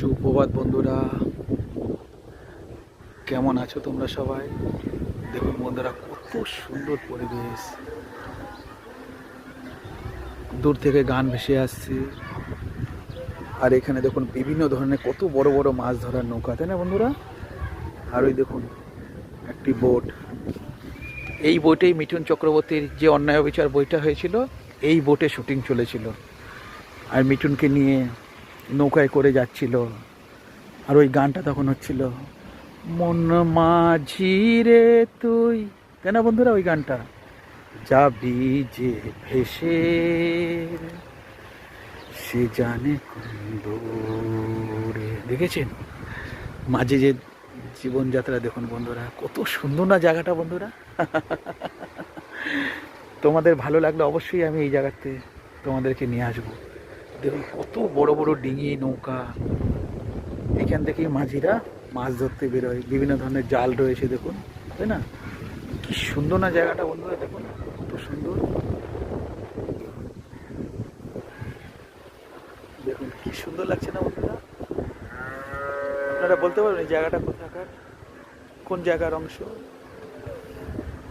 সুপ্রভাত বন্ধুরা, কেমন আছো তোমরা সবাই? দেখুন বন্ধুরা, কত সুন্দর পরিবেশ। দূর থেকে গান ভেসে আসছে, আর এখানে দেখুন বিভিন্ন ধরনের কত বড় বড় মাছ ধরার নৌকা, তাই না বন্ধুরা? আর ওই দেখুন একটি বোট। এই বোটেই মিঠুন চক্রবর্তীর যে অন্যায় অবিচার বইটা হয়েছিল, এই বোটে শুটিং চলেছিল। আর মিঠুনকে নিয়ে নৌকায় করে যাচ্ছিল, আর ওই গানটা তখন হচ্ছিল, মন মাঝি রে তুই, তাই না বন্ধুরা? ওই গানটা যাবি যে ভেসে, সে জানে কোন দূরে। দেখেছেন মাঝে যে জীবনযাত্রা, দেখুন বন্ধুরা কত সুন্দর না জায়গাটা বন্ধুরা। তোমাদের ভালো লাগলে অবশ্যই আমি এই জায়গাতে তোমাদেরকে নিয়ে আসবো। দেখুন কত বড় বড় ডিঙি নৌকা, এখান থেকেই মাঝিরা মাছ ধরতে বেরোয়। বিভিন্ন ধরনের জাল রয়েছে দেখুন, তাই না? কি সুন্দর না জায়গাটা বন্ধুরা, দেখুন কত সুন্দর। দেখুন কি সুন্দর লাগছে না বন্ধুরা? আপনারা বলতে পারবেন এই জায়গাটা কোথাকার, কোন জায়গার অংশ?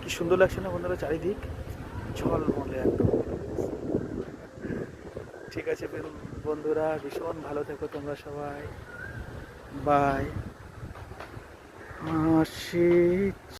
কি সুন্দর লাগছে না বন্ধুরা? চারিদিক ঝলমলে একদম। ঠিক আছে বন্ধুরা, ভীষণ ভালো থেকো তোমরা সবাই। বাই। আসি।